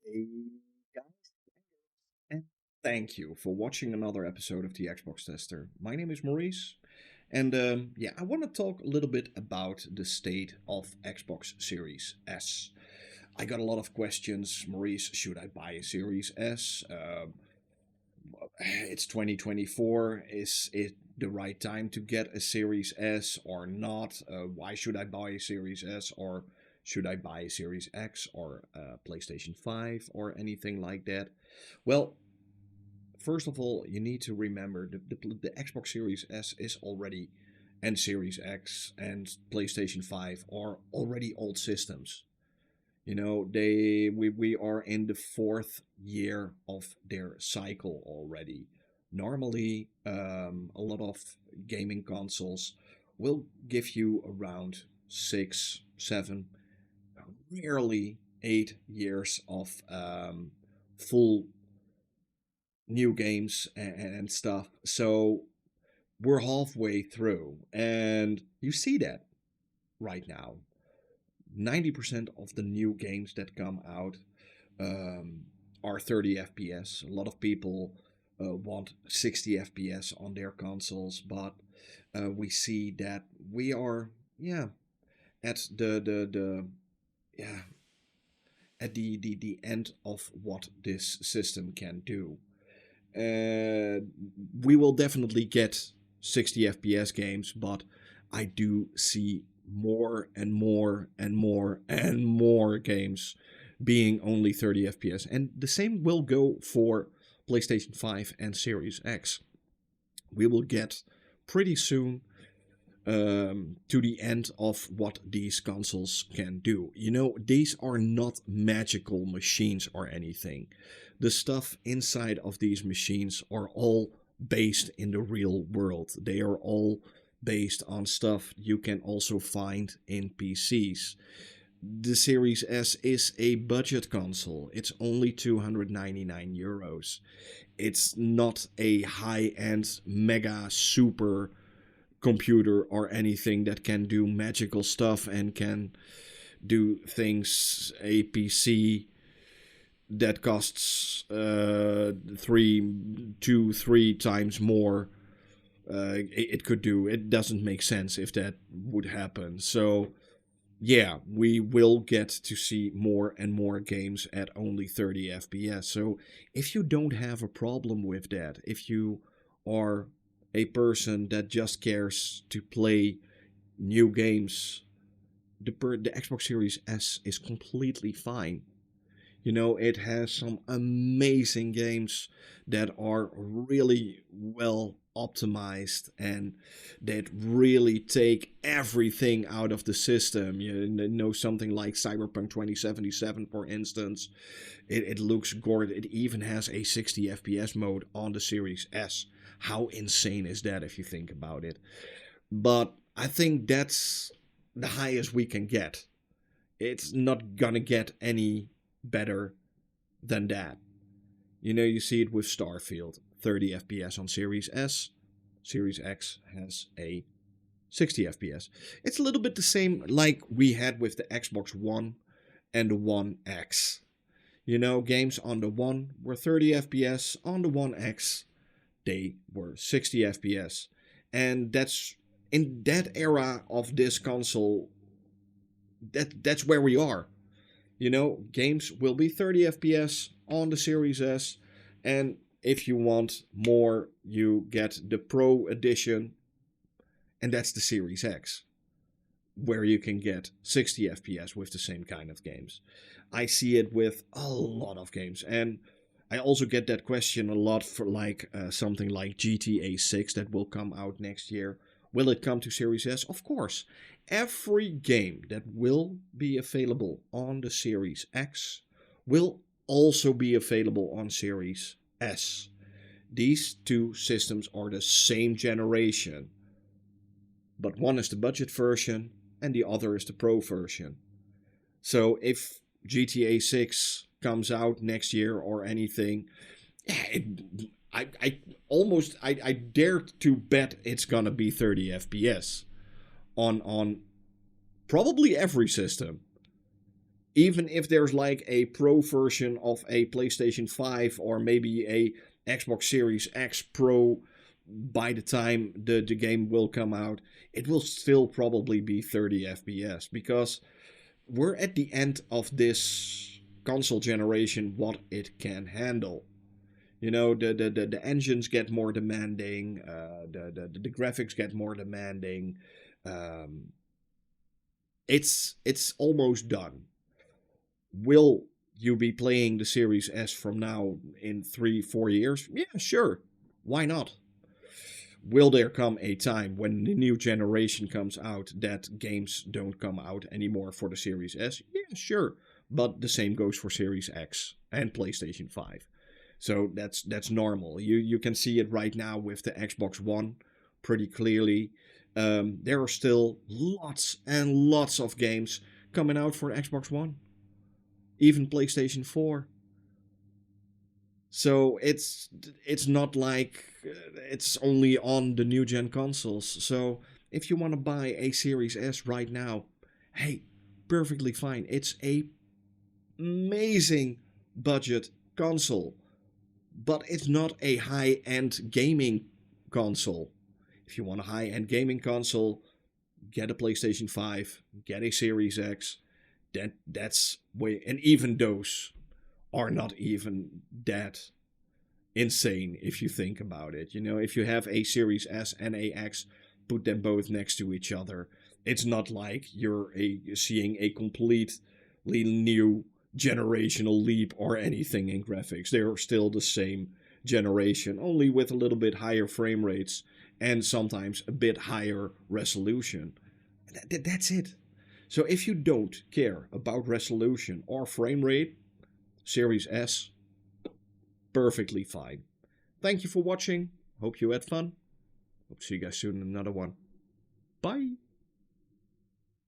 Hey guys, and thank you for watching another episode of the Xbox Tester. My name is Maurice, and I want to talk a little bit about the state of Xbox Series S. I got a lot of questions. Maurice, should I buy a Series S? It's 2024. Is it the right time to get a Series S or not? Why should I buy a Series S, or should I buy a Series X or PlayStation 5 or anything like that? Well, first of all, you need to remember the Xbox Series S is already, and Series X and PlayStation 5 are already old systems. You know, we are in the fourth year of their cycle already. Normally, a lot of gaming consoles will give you around 6, 7, rarely 8 years of full new games and stuff. So we're halfway through, and you see that right now. 90% of the new games that come out um, are 30 FPS. A lot of people want 60 FPS on their consoles, but we see that we are, at the yeah, at the end of what this system can do. Uh, we will definitely get 60 FPS games, but I do see more and more and more and more games being only 30 FPS. And the same will go for PlayStation 5 and Series X. We will get pretty soon to the end of what these consoles can do. You know, these are not magical machines or anything. The stuff inside of these machines are all based in the real world. They are all based on stuff you can also find in PCs. The Series S is a budget console. It's only 299 euros. It's not a high-end mega super computer or anything that can do magical stuff and can do things a PC that costs three times more it could do. It doesn't make sense if that would happen. So yeah, we will get to see more and more games at only 30 FPS. So if you don't have a problem with that, if you are a person that just cares to play new games, the Xbox Series S is completely fine. You know, it has some amazing games that are really well optimized and that really take everything out of the system. You know, something like Cyberpunk 2077, for instance. It looks gorgeous. It even has a 60 FPS mode on the Series S. How insane is that if you think about it? But I think that's the highest we can get. It's not gonna get any better than that. You know, you see it with Starfield, 30 FPS on Series S. Series X has a 60 FPS. It's a little bit the same like we had with the Xbox One and the One X. You know, games on the One were 30 FPS, on the One X they were 60 FPS. And that's in that era of this console, that's where we are. You know, games will be 30 FPS on the Series S, and if you want more, you get the Pro Edition, and that's the Series X, where you can get 60 FPS with the same kind of games. I see it with a lot of games, and I also get that question a lot for like something like GTA 6 that will come out next year. Will it come to Series S? Of course. Every game that will be available on the Series X will also be available on Series S. These two systems are the same generation, but one is the budget version and the other is the Pro version. So if GTA 6 comes out next year or anything, I dare to bet it's gonna be 30 FPS on probably every system. Even if there's like a pro version of a PlayStation 5 or maybe a Xbox Series X Pro by the time the game will come out, it will still probably be 30 FPS because we're at the end of this console generation, what it can handle. You know, the engines get more demanding, the graphics get more demanding. It's almost done. Will you be playing the Series S from now in 3-4 years? Yeah, sure. Why not? Will there come a time when the new generation comes out that games don't come out anymore for the Series S? Yeah, sure. But the same goes for Series X and PlayStation 5. So that's normal. You can see it right now with the Xbox One pretty clearly. There are still lots and lots of games coming out for Xbox One. Even PlayStation 4. So it's not like it's only on the new gen consoles. So if you want to buy a Series S right now, hey, perfectly fine. It's a amazing budget console, but it's not a high-end gaming console. If you want a high-end gaming console, get a PlayStation 5, get a Series X. That's way, and even those are not even that insane if you think about it. You know, if you have a Series S and a X, put them both next to each other, it's not like you're seeing a completely new generational leap or anything in graphics. They're still the same generation, only with a little bit higher frame rates and sometimes a bit higher resolution. That's it. So if you don't care about resolution or frame rate, Series S, perfectly fine. Thank you for watching. Hope you had fun. Hope to see you guys soon in another one. Bye.